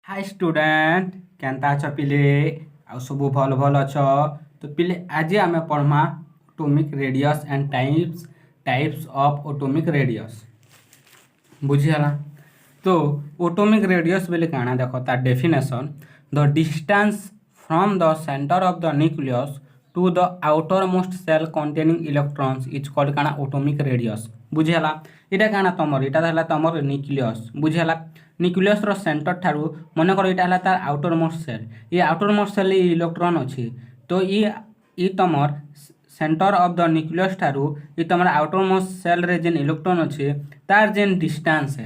Hi student केनता अछ पिले आ सब भल भल अछ। तो पिले आज आम पढ़मा atomic radius and types of atomic radius बुझीगला। तो ऑटोमिक रेडियस बेले काना देख तार definition the distance from the centre of the nucleus to the outermost shell containing electrons is called काना ऑटोमिक रेडियस बुझीगला। इटा काना तमर इटा हला तमर न्यूक्लियस बुझीगला। न्यूक्लियस रो सेंटर ठारू मन कर इटा हला तार आउटर मोस्ट सेल ये आउटर मोस्ट सेल इलेक्ट्रॉन अच्छी तो ये तमर सेंटर ऑफ द न्यूक्लियस ठारू ये तमर आउटर मोस्ट सेल रे जेन इलेक्ट्रॉन अच्छे तार जेन डिस्टेंस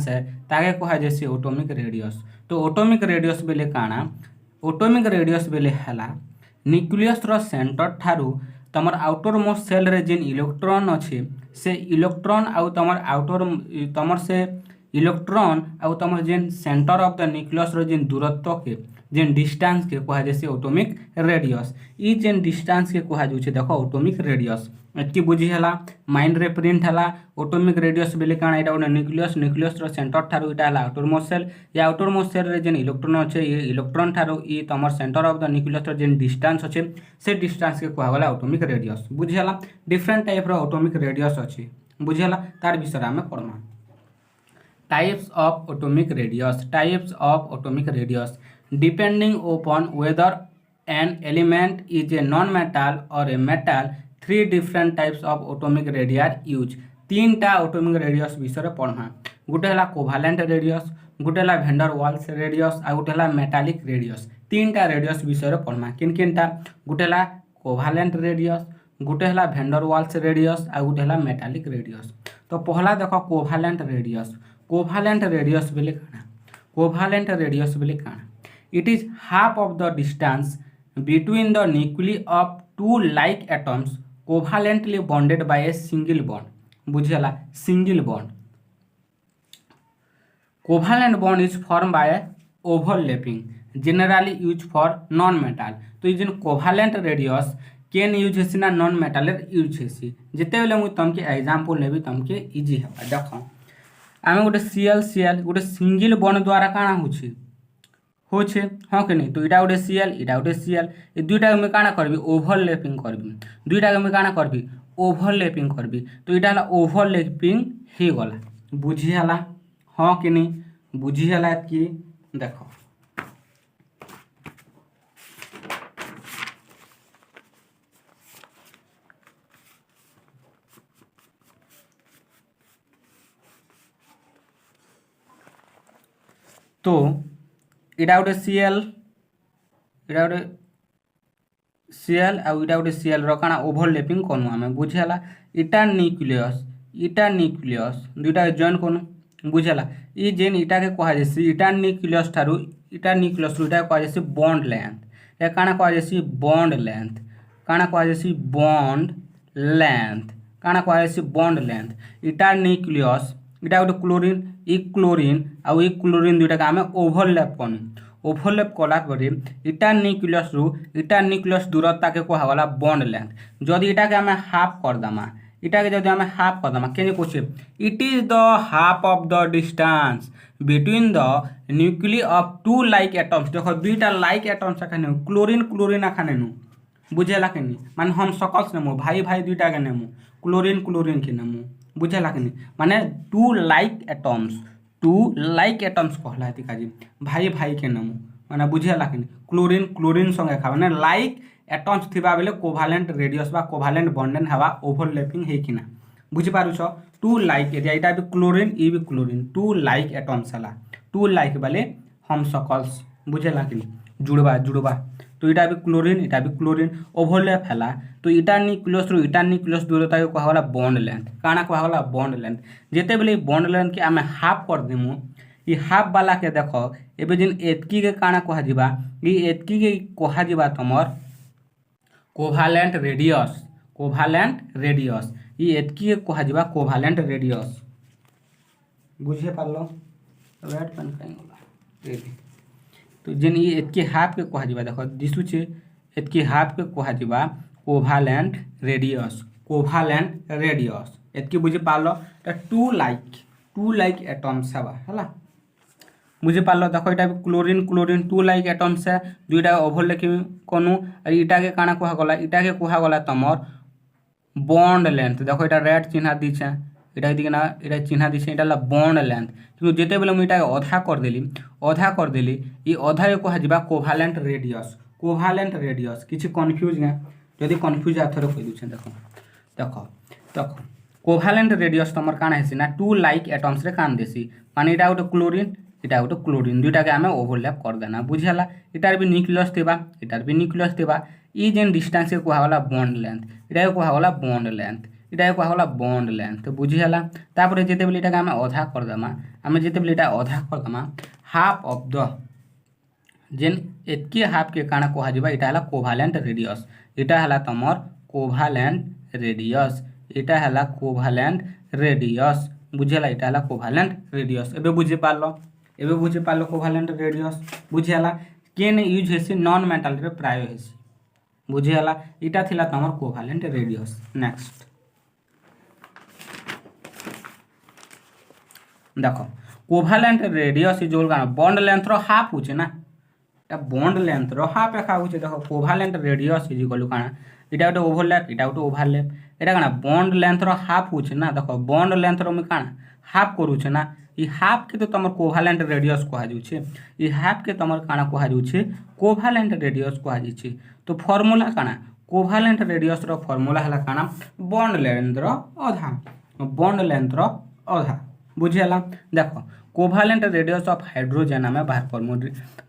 है ताके कहा जैसे ऑटोमिक रेडियस। तो ऑटोमिक रेडियस बेले काना ऑटोमिक रेडियस बेले हला न्यूक्लियस रो सेंटर ठारू तमर आउटर मोस्ट सेल रे जेन इलेक्ट्रॉन अच्छे से इलेक्ट्रॉन आउ तमर से इलेक्ट्रॉन आउ तमर जेन सेंटर ऑफ द न्यूक्लियस रो जेन दूरत्व के जेन डिस्टेंस के कहा जैसे ऑटोमिक रेडियस। ई जेन डिस्टेंस के कहा जाउछे देखो ऑटोमिक रेडियस एति बुझी हला माइंड रे प्रिंट हला। ऑटोमिक रेडियस बेले काना एटा ओने न्यूक्लियस रो सेंटर ठारू इटा हला आउटर मोस्ट सेल या आउटर मोस्ट सेल रे जेन इलेक्ट्रॉन अच्छे ये इलेक्ट्रॉन ठारू ई तमर सेंटर ऑफ द न्यूक्लियस रो जेन डिस्टेंस अच्छे से डिस्टेंस के कहा गला ऑटोमिक रेडियस बुझी हला। डिफरेंट टाइप रो ऑटोमिक रेडियस अच्छे बुझी हला तार विषय में पढ़मा। Types of atomic radius depending upon whether an element is a non-metal or a metal, three different types of atomic radii are used। तीन टा ऑटोमिक रेडियस विषय पढ़मा। गोटे हला कोभालेंट रेडियस, गोटे हला भेंडर वाल्स रेडियस आ गोटे हला मेटालिक रेडियस। तीन टा रेडियस विषय पढ़मा किन किन टा गोटे हला कोभालेंट रेडियस, गोटे हला भेंडर वाल्स रेडियस आ गोटे हला मेटालिक रेडियस। तो पहला देखो कोभालेंट रेडियस। कोभालेंट रेडियस बेले काना it is half of the distance between the nuclei of two like atoms covalently bonded by a single bond बुझला single bond। covalent bond is formed by overlapping generally used for non metal। तो ये जिन covalent radius केन use हेसी ना non metal use हेसी जेते बेले मु तमके example लेबी तमके easy हेबा। देखो आमे गोटे Cl गोटे सिंगल बॉन्ड द्वारा काना होछि होछे हाँ कि नहीं। तो इटा गोटे Cl इटा गोटे Cl ए दुईटा में काना करबी ओवरलैपिंग करबी दुईटा में काना करबी ओवरलैपिंग करबी। तो इटा हला ओवरलैपिंग हे गला बुझी हला हाँ कि नहीं बुझी हला कि देखो तो इटा गोटे Cl आ इटा गोटे Cl रो काना ओवरलैपिंग करनु आमे बुझेला। इटा न्यूक्लियस दुईटा जॉइन करनु बुझेला। ई जेन इटा के कहा जैसी इटा न्यूक्लियस रो इटा कहा जैसी बॉन्ड लेंथ या काना कहा जैसी बॉन्ड लेंथ इटा न्यूक्लियस इटा गोटे क्लोरीन ई क्लोरीन दुईटा के आमे ओवरलैप करनु ओवरलैप कला परे इटा न्यूक्लियस दूरता के कहा गला बॉन्ड लेंथ। जदि इटा के हमें हाफ कर दमा केने पूछे it is the half of the distance between the nuclei of two like atoms. देखो दुईटा लाइक एटम्स खाने क्लोरीन खाने नु बुझेला कि नहीं माने हम सकल्स नेमु भाई दुईटा के नेमु क्लोरीन के नेमु बुझेला कि नहीं माने टू लाइक एटम्स कहला हती काजी भाई के नेमु माने बुझेला कि नहीं क्लोरीन संगे खा माने लाइक एटम्स थिबा बेले कोभालेंट रेडियस बा कोभालेंट बॉन्डेन हवा ओवरलैपिंग हे किना बुझि पारुछ। टू लाइक एरिया इटा भी क्लोरीन ई भी क्लोरीन टू लाइक एटम्स हला टू लाइक वाले हम सकल्स बुझेला कि नहीं जुड़वा। तो इटा भी क्लोरीन ओवरलैप हला। तो इटा न्यूक्लियस दूरता के कहा गला बॉन्ड लेंथ काना कहा गला बॉन्ड लेंथ। जेते बेले बॉन्ड लेंथ के आमे हाफ कर देमु ई हाफ वाला के देखो एबे जिन एतकी के काना कहा जिबा ई एतकी के कहा जिबा तमर कोभालेंट रेडियस ई एतकी के कहा जिबा कोभालेंट रेडियस बुझे पारलो रेड पेन काई गला। तो जेन ये एतकी हाफ के कहा जिबा देखो दिसुचे एतकी हाफ के कहा जिबा कोभालेंट रेडियस एतकी बुझे पारलो। टू लाइक एटम्स हवा हला बुझी पार्ल देख यहाँ chlorine chlorine two like atoms है दुईटा ओभरलैपिंग कनु इटा के काना कहगला इटा के कहगला तुमर बॉन्ड लेंथ देखो यहाँ रेड चिन्ह दीचे यहाँ दिखना यहाँ चिन्ह दीचे यहाँ बॉन्ड लेंथ कि जिते बेले मुझे अधा करदेली ये अधा कह कोभालेंट रेडियस किसी कन्फ्यूज ना जदि कन्फ्यूज आथर कही दूचे देख देख देख कोभालेंट रेडियस तुम काण हेसी ना टू लाइक एटम्स रे कान देसी माने इटा गोटे क्लोरीन इटा गोटे क्लोरीन दुईटा के आम ओभरलैप करदेना बुझीगला इटार भी न्यूक्लियस थिबा इटार भी न्यूक्लियस थिबा ई जेन डिस्टेंस के कहगला बॉन्ड लेंथ इटा कहगला बॉन्ड लेंथ इटा कहगला बॉन्ड लेंथ बुझीगला तापर जेते बेले इटा आम अधा करदेमा आम जेते बेले इटा अधा करदेमा हाफ ऑफ द जेन एतकी हाफ के काण कह इटा हला कोभालेंट रेडियस इटा हला तमर कोभालेंट रेडियस इटा हला कोभालेंट रेडियस बुझीगला इटा हला कोभालेंट रेडियस एबे बुझी पारलो कोभालेंट रेडियस बुझीगला केन यूज हेसी नॉन मेटल रे प्राय हेसी बुझीगला इटा थिला तमर कोभालेंट रेडियस नेक्स्ट देखो covalent radius is equal bond length रो हाफ होचे ना बॉन्ड लेंथ रो हाफ एका होचे देखो कोभालेंट रेडियस इज इक्वल काना इटा गोटे ओभरलैप इटा गोटे ओभरलैप एटा काना बॉन्ड लेंथ रो हाफ होचे ना देखो बॉन्ड लेंथ रो में काना हाफ करूचे ना ई हाफ के तो तमर कोभालेंट रेडियस कहा जाउछे ई हाफ के तमर काना कहा जाउछे कोभालेंट रेडियस कहा जाउछे तो फार्मूला काना कोभालेंट रेडियस रो फार्मूला हला काना बॉन्ड लेंथ रो आधा बुझियला देखो कोभालेंट रेडियस ऑफ हाइड्रोजन आम बाहर करमु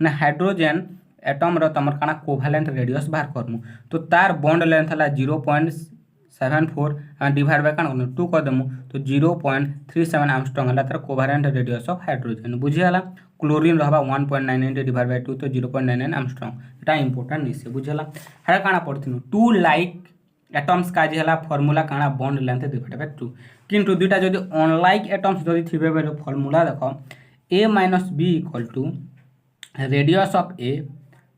ना हाइड्रोजन एटम रो तमर काना कोभालेंट रेडियस बाहर करमु तो तार बॉन्ड लेंथ हला 0.74 डिवाइड बाय काना 2 कर देमु तो 0.37 एंगस्ट्रॉम हला तार कोभालेंट रेडियस ऑफ हाइड्रोजन बुझियला क्लोरीन रहबा 1.99 डिवाइड बाय 2 तो 0.99 एंगस्ट्रॉम एटा इंपोर्टेंट निसे बुझियला हरा काना पड़थिनु टू लाइक एटम्स का जे हला फार्मूला काना बॉन्ड लेंथ डिवाइड बाय 2 किंतु दुईटा जदि अनलाइक एटम्स जदि थिबे बेले फार्मूला देखो a minus b equal to radius of a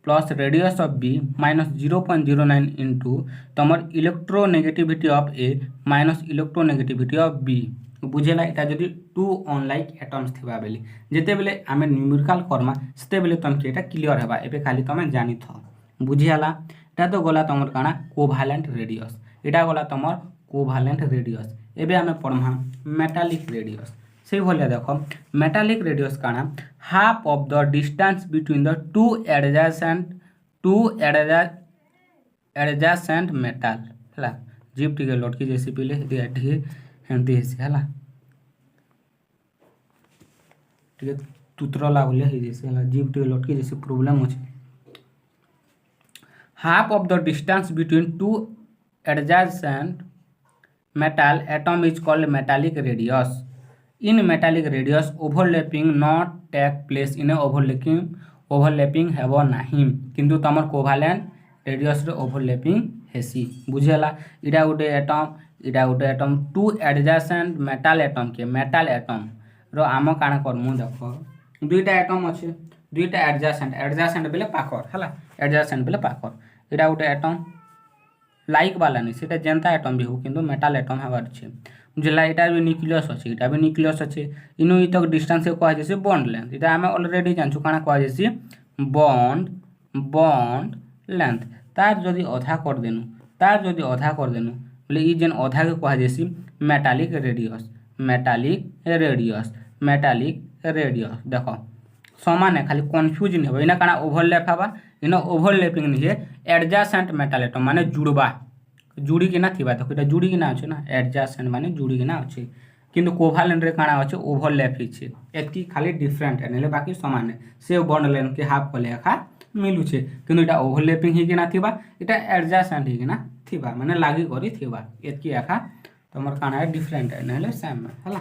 plus radius of b minus 0.09 into तमर electronegativity of a minus electronegativity of b बुझेला इटा जदि टू अनलाइक एटम्स थिबा बेले जेते बेले आमे न्यूमेरिकल करमा सेते बेले तमके एटा क्लियर हेबा एबे खाली तमे जानि थ बुझियाला एटा तो गला तमर काना कोभालेंट रेडियस एटा गला तमर कोभालेंट रेडियस एबे आमे पढ़मा मेटालिक रेडियस से भलिया देखो मेटालिक रेडियस काना half of the distance between the two adjacent metal हला जीप टिके लटकी जैसे पहले ढे हेंती हेसी हला टिके तुतरला भलिया हे जैसे हला जीप टिके लटकी जैसे प्रॉब्लम होचे half of the distance between two adjacent metal atom is called metallic radius in metallic radius overlapping not take place in a overlapping हेबो नाही किंतु तमर कोभालेंट रेडियस रे ओवरलैपिंग हेसी बुझेला इडा गोटे atom two adjacent metal atom रो आम काना करमु देखो दुईटा एटम अछि दुईटा एडजेसेंट बेले पाकर हला एडजेसेंट बेले पाकर इडा गोटे एटम लाइक वाला नहीं सीटा जेनता एटम भी हो किंतु मेटल एटम हबार छे जेला इटा भी न्यूक्लियस अछि इटा भी न्यूक्लियस अछि इनु इ तक डिस्टेंस के कहा जैसे बॉन्ड लेंथ इटा हमें ऑलरेडी जानछु काना कहा जैसे बॉन्ड लेंथ तार जदी आधा कर देनु बोले इ जेन आधा के कहा जैसे मेटालिक रेडियस देखो समान है खाली कंफ्यूज नहीं हो इना काना ओवरलैप हबा इना ओवरलैपिंग नहीं है एडजेसेंट मेटल एटम माने जुड़ी के ना थिबा तो इटा जुड़ी के ना अछि ना एडजेसेंट माने जुड़ी के ना अछि किंतु कोभालेंट रे काना अछि ओवरलैप हिचे एतकी खाली डिफरेंट है नेले बाकी समान है से बॉन्ड लेंथ के हाफ को लेखा मिलु छे किंतु इटा ओवरलैपिंग ही के ना थिबा इटा एडजेसेंट ही के ना थिबा माने लागि करी थिबा एतकी आखा तमर काना डिफरेंट है नेले सेम है हला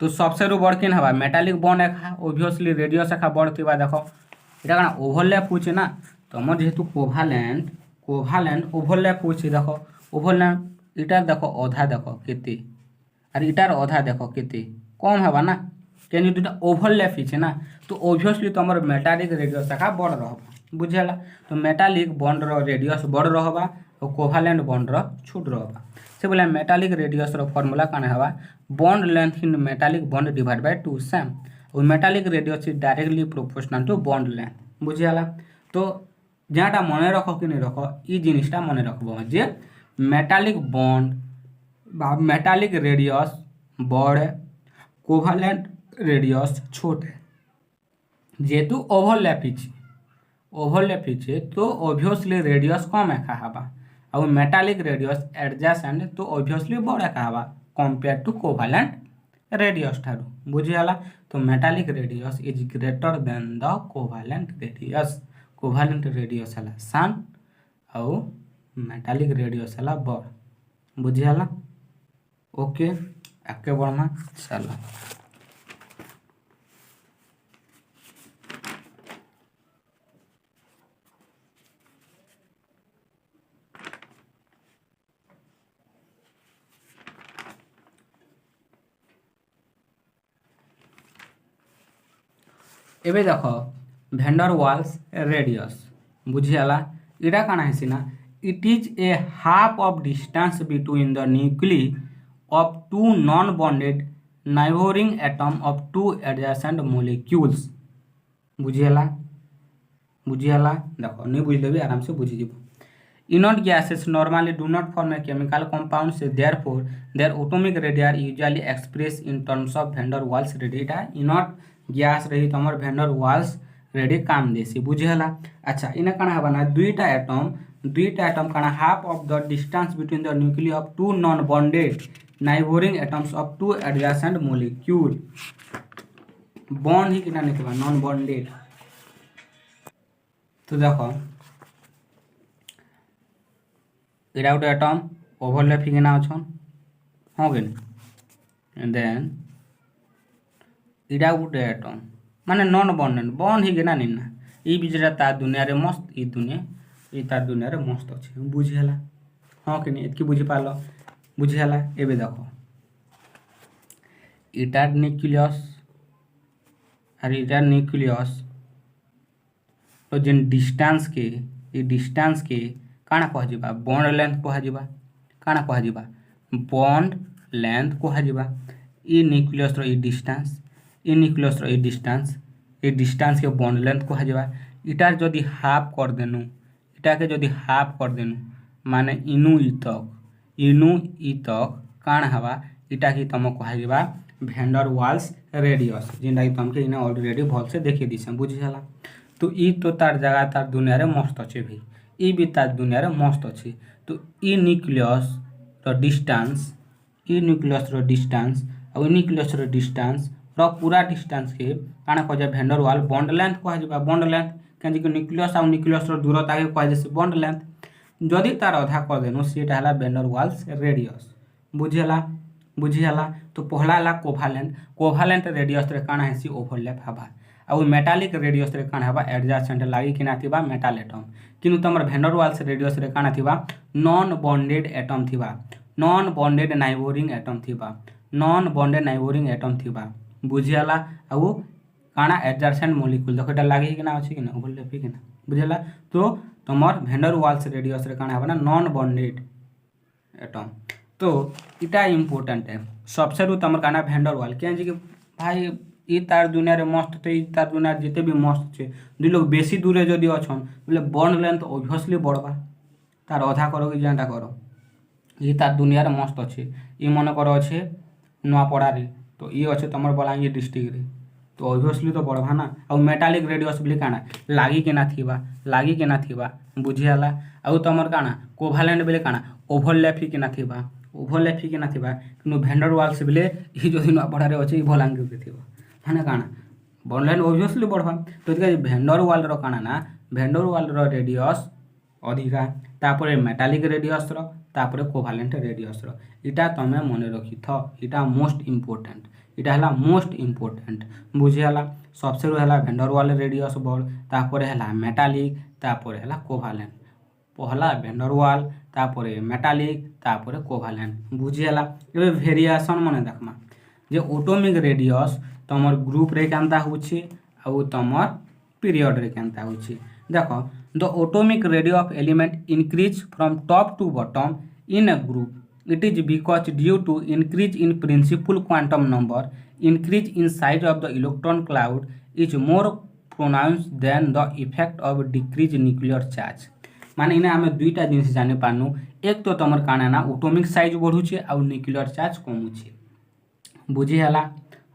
तो सबसे बड़ केन हवा मेटालिक बॉन्ड एखा ऑब्वियसली रेडियस एखा बड़ थिबा देखो इटा काना ओवरलैप होचे ना तमर जेहेतु कोभालेंट ओवरलैप होचे देखो ओवरलैप इटा देखो आधा देखो केते और इटार आधा देखो केते कम हवा ना केन दुटा ओवरलैप हिचे ना तो ऑब्वियसली तमर मेटालिक रेडियस एखा बड़ रहबा बुझेला तो मेटालिक बॉन्ड रो रेडियस बड़ रहबा और कोभालेंट बॉन्ड रो छोट रहबा से बोले मेटालिक रेडियस रो फार्मूला काना हवा bond length in metallic bond divided by 2 same और metallic radius is directly proportional to bond length बुझीगला। तो जहाँटा मन रख कि नहीं रख ई जिनिसटा मन रखब जे मेटालिक बॉन्ड बा मेटालिक रेडियस बड़े कोभालेंट रेडियस छोटे जेहेतु ओभरलैप हिचे तो ऑब्वियसली रेडियस कम एका हवा और मेटालिक रेडियस एडजेसेंट तो ऑब्वियसली बड़ एका हवा कंपेयर टू कोभालेंट रेडियस ठारू बुझीगला। तो metallic radius is greater than the covalent radius है सान और मेटालिक रेडियस है बड़ बुझीगला। ओके आगे बढ़ना चलो एबे देख भेंडर वाल्स रेडियस बुझीगला इटा काना है ना it is a half of distance between the nuclei of two non bonded neighbouring atom of two adjacent molecules बुझीगला देख नहीं बुझले भी आराम से बुझीज। Inert gases normally do not form a chemical compound से therefore their atomic radius are usually express in terms of van der Waals radius inert gas रही तो हमारे भेंडर वाल्स रेडी काम देसी बुझीगला। अच्छा इन्हें कଣା हबा ना दुईटा एटम कଣା half of the distance between the nuclei of two non bonded neighbouring atoms of two adjacent molecule bond ही किना नहीं नॉन बॉन्डेड। तो देखो एटा गोटे एटम ओभरलैप हिना अच्छन हाँ कि देन इटा गोटे एटम माने नॉन बॉन्डेड बॉन्ड ही ना निना ई बिजरा तार दुनिया रे मस्त ई तार दुनिया रे मस्त अच्छे बुझीगला हाँ कि नहीं एतकी बुझी पाल बुझीगला। एबे देखो इटार न्यूक्लियस तो जेन डिस्टेंस के काना कहजिबा बॉन्ड लेंथ कहजिबा काना कहजिबा बॉन्ड लेंथ कहजिबा ई न्यूक्लियस रो ई डिस्टेंस ई न्यूक्लियस रो ई डिस्टेंस के बॉन्ड लेंथ कहजिबा इटार जदि हाफ कर देनु इटा के जदि हाफ कर देनु माने इनु ई तक काना हवा इटा की तुम कहजिबा भेंडर वाल्स रेडियस जेनटा कि तुमके इना ऑलरेडी भल से देखि दिसे बुझीगला। तो ई तो तार जगह तार दुनिया रे मस्त अच्छे भाई ई भी तार दुनिया रे मस्त अच्छे। तो ई न्यूक्लियस रो डिस्टेंस और न्यूक्लियस रो डिस्टेंस रो पूरा डिस्टेंस के काना कह भेंडर वाल बॉन्ड लेंथ कहजिबा बॉन्ड लेंथ कहीं न्यूक्लियस और न्यूक्लियस रो दूरता के कहजे बॉन्ड लेंथ जदि तार अधा कर देनु सेटा हला भेंडर वाल्स रेडियस बुझीगला। तो पहला हला कोभालेंट रेडियस रे काना है ओभरलैप हवा और मेटालिक रेडियस रे काना हवा एडजेसेंट लागी किना थिबा मेटाल एटम किंतु तमर भेंडर वाल्स रेडियस रे काना थिबा नॉन बॉन्डेड एटम थिबा नॉन बॉन्डेड नाइबोरिंग एटम थिबा बुझीगला और काना एडजेसेंट मॉलिक्यूल देखो एटा लागी किना अछि किना ओभरलैप किना बुझीगला। तो तमर भेंडर वाल्स रेडियस रे काना हबा ना नॉन बॉन्डेड एटम। तो इटा इम्पोर्टेंट है सबसे रू तमर काना भेंडर वाल क्या कि भाई ई तार दुनिया रे मस्त तो ई तार दुनिया जिते भी मस्त छे दुई लोग बेसी दूरे जदि अच्छन बोले बॉन्ड लेंथ ऑब्वियसली बढ़वा तार अधा करो कि जेनटा करो ई तार दुनिया रे मस्त अच्छे ई मन कर अच्छे नुआपड़ा रे तो ये अच्छे तमर बलांगीर डिस्ट्रिक्ट रे तो ऑब्वियसली तो बढ़वा ना और मेटालिक रेडियस बोली काना लागी के ना थिबा बुझीगला। और तमर काना कोभालेंट बोले काना ओभरलैप ही के ना थिबा किंतु भेंडर वाल्स बोले ई जदि नुआपड़ा रे अच्छे ई बलांगीर रे थिबा माने काना बॉन्ड लेंथ ऑब्वियसली बढ़वा। तो भेंडर वाल रो काना ना भेंडर वाल रो रेडियस अधिका तापरे मेटालिक रेडियस रो तापरे कोभालेंट रेडियस रो इटा तमे मन रखी थ इटा मोस्ट इम्पोर्टेंट बुझीगला। सबसे हला भेंडर वाल रेडियस बड़ तापरे हला मेटालिक तापरे हला कोभालेंट पहला भेंडर वाल तापरे मेटालिक तापरे कोभालेंट बुझीगला। एबे वेरिएशन माने देखमा जे एटॉमिक रेडियस तमर ग्रुप रे केनता होछि और तमर पीरियड रे केनता होछि देखो the atomic radius of element increase from top to bottom in a group it is because due to increase in principal quantum number increase in size of the electron cloud is more pronounce than the effect of decrease nuclear charge. माने इने आमे दुईटा जिनिस जानि पारनु, एक तो तमर काना ना एटॉमिक साइज बढ़ुचे आ न्यूक्लियर चार्ज कमुचे। बुझी हला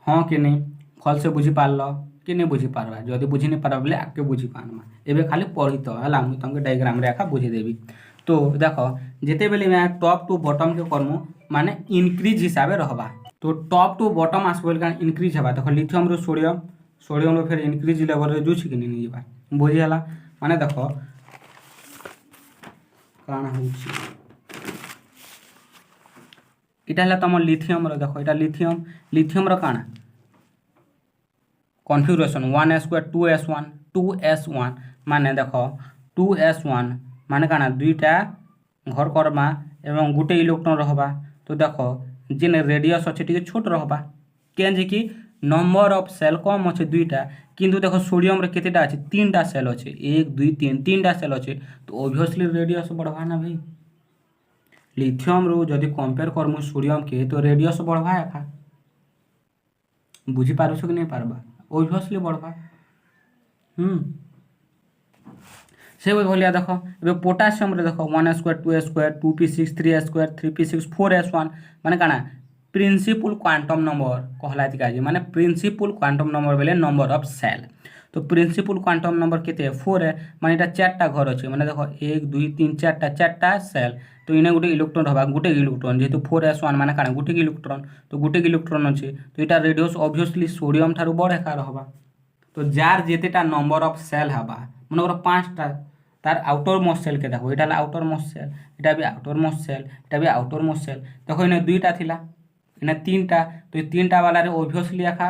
हाँ कि नहीं? भल से बुझी पारल कि नहीं बुझी पारबा? जदि बुझी नहीं पारबा बोले आगे बुझी पारमा। एबे खाली पढ़ी तो हला मुई तुमके डायग्राम रे आका बुझी देबी। तो देखो जेते बेले मैं टॉप टू बॉटम के करमु माने इंक्रीज हिसाबे रहबा। तो टॉप टू बॉटम आसबो का इंक्रीज हबा। देखो लिथियम रो सोडियम, सोडियम रो फिर इंक्रीज लेवल रे जुछि कि नहीं जेबा। बुझी हला माने देखो काना होछि इटा हला तम लिथियम रो। देखो इटा लिथियम, लिथियम रो काना कॉन्फ़िगरेशन 1s2 2s1 2s1 माने देखो 2s1 माने काना दुईटा घर करमा एवं गुटे इलेक्ट्रॉन रहबा। तो देखो जेन रेडियस अच्छे टिके छोट रहबा केन कि नंबर ऑफ सेल कम अच्छे दुईटा, किंतु देखो सोडियम रे केतेटा अच्छे तीनटा सेल अच्छे 1 2 3 तीनटा सेल अच्छे। तो ऑब्वियसली रेडियस बढ़वा ना भाई। लिथियम रो जदि कंपेयर करमु सोडियम के तो रेडियस बढ़वा एका। बुझी पारुछ कि नहीं पारबा? ऑब्वियसली बढ़वा। से भलिया देखो ए पोटासियम रे देखो 1s2 2s2 2p6 3s2 3p6 4s1 माने काना प्रिंसिपल क्वांटम नंबर कहलाती काजी माने प्रिंसिपल क्वांटम नंबर बेले नंबर ऑफ सेल। तो प्रिंसिपल क्वांटम नंबर केते 4 है माने एटा चारटा घर अछि। माने देखो 1 2 3 चारटा सेल। तो इने गुटे इलेक्ट्रॉन रहबा गुटे इलेक्ट्रॉन जेतु 4s1 माने काना गुटे इलेक्ट्रॉन। तो गुटे इलेक्ट्रॉन अछि तो एटा रेडियस ऑब्वियसली सोडियम थारु बड़ एका रहबा। तो जार जेतेटा नंबर ऑफ सेल हबा मनकर 5टा तार आउटर मोस्ट सेल के देखो एटा आउटर मोस्ट सेल, एटा भी आउटर मोस्ट सेल, एटा भी आउटर मोस्ट सेल। देखो इने दुईटा थिला इने तीनटा। तो तीनटा वाला रे ऑब्वियसली एका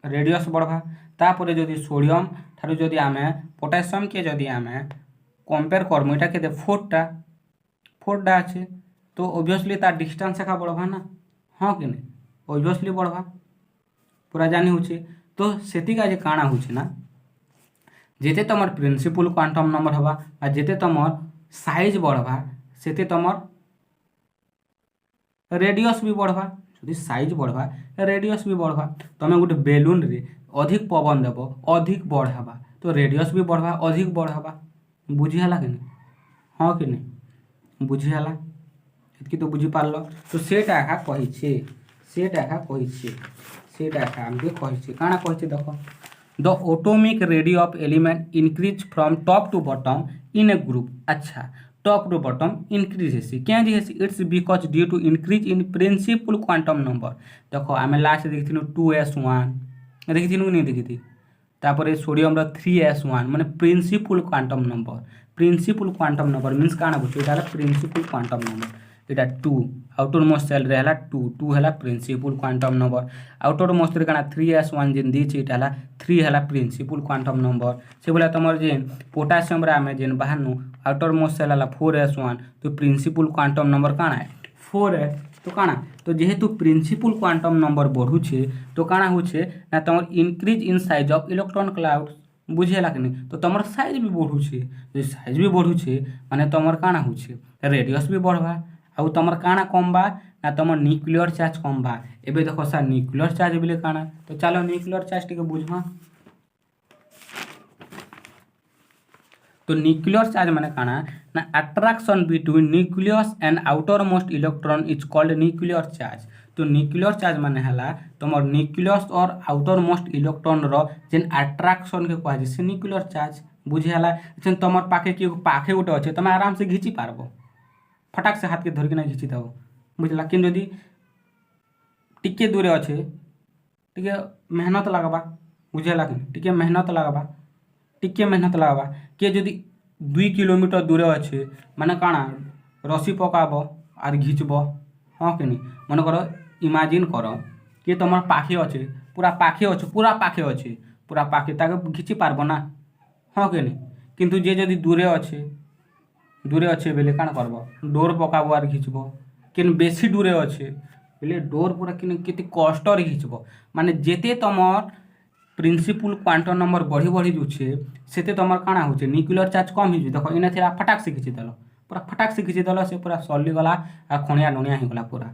रेडियस बढ़वा। तापर जदि सोडियम थारु जदि आमे पोटेशियम के जदि आमे कंपेयर करमु एटा केते 4टा अछि। तो ऑब्वियसली तार डिस्टेंस एका बढ़वा ना हाँ कि नहीं? ऑब्वियसली बढ़वा पूरा जानी होछि। तो सेति का जे काना होछि ना जेते तमर प्रिंसिपल क्वांटम नंबर हवा आ जेते तमर साइज बढ़वा सेते तमर रेडियस भी बढ़वा। जदि साइज बढ़वा रेडियस भी बढ़वा। तमे गोटे बेलून रे अधिक पवन देबो अधिक बढ़ावा तो रेडियस भी बढ़वा अधिक बढ़ावा। बुझी हला कि नहीं? हाँ कि नहीं? बुझी हला एतकी तो बुझी पारलो। तो सेटा एका कहिछे सेटा एका कहिछे सेटा एका हमके कहिछे काना कहिछे देखो the atomic radius of element increase from top to bottom in a group. अच्छा टॉप टू बॉटम इंक्रीज हेसी क्या जी हेसी? It's because due to increase in principal quantum number. देखो आमे लास्ट देखिथिनु 2s1 देखिथिनु कि नहीं देखिथि? तापर सोडियम रो 3s1 माने principal quantum number. Principal quantum number means काना बुझो एटा प्रिंसिपल क्वांटम नंबर। एटा 2 आउटर मोस्ट सेल रे हला 2 हला principal quantum number. Outermost रे काना 3s1 जेन दी छि एटा हला 3 हला प्रिंसिपल क्वांटम नंबर। से बोला तमर जेन पोटेशियम रे आमे जेन बाहरनु आउटर मोस्ट सेल हला 4s1 तो प्रिंसिपल क्वांटम नंबर काना है 4 है। तो काना तो जेहेतु प्रिंसिपल क्वांटम नंबर बढ़ुछे तो काना होछे ना तमर increase in size of electron cloud. बुझेला कि नहीं? तो तमर साइज भी बढ़ुछे। जे साइज भी बढ़ुछे माने तमर काना होछे रेडियस भी बढ़वा आउ तमर काना कम बा ना तमर न्यूक्लियर चार्ज कम बा। एबे देखो सर न्यूक्लियर चार्ज बिले काना तो चलो न्यूक्लियर चार्ज टिके बुझवा। तो न्यूक्लियर चार्ज माने काना ना attraction between nucleus and outer most electron is called nuclear charge. तो न्यूक्लियर चार्ज माने हला तमर न्यूक्लियस और आउटर मोस्ट इलेक्ट्रॉन रो जेन अट्रैक्शन के कहा जे न्यूक्लियर चार्ज। बुझे हला जेन तमर पाखे के पाखे उठे अछि तमे आराम से घिची पारबो फटाक से हाथ के धर के ना घिची दबो। बुझला कि यदि टिके दूरे अच्छे टिके मेहनत लगवा। बुझेला कि टिके मेहनत लगवा टिके मेहनत लगवा किए जदि 2 किलोमीटर दूरे अच्छे माने काना रस्सी पकाबो आर घिचबो हाँ कि नहीं? मन करो इमेजिन करो कि तुम पाखे अच्छे पूरा पाखे अच्छे पूरा पाखे ताके घिची पारबो ना हाँ कि नहीं? किंतु जे जदि दूरे अच्छे बेले काना करबो डोर पकाबो आर घिचबो। किन बेसी दूरे अच्छे बेले डोर पूरा किन केते कष्ट रे घिचबो। माने जेते तमर प्रिंसिपल क्वांटम नंबर बढ़ी बढ़ी जुछे सेते तमर काना होचे न्यूक्लियर चार्ज कम ही। देखो इने थेरा फटाक से घिची देलो पूरा फटाक से खिचिदेल से पूरा सलिगला आ खणिया नणिया होगला पूरा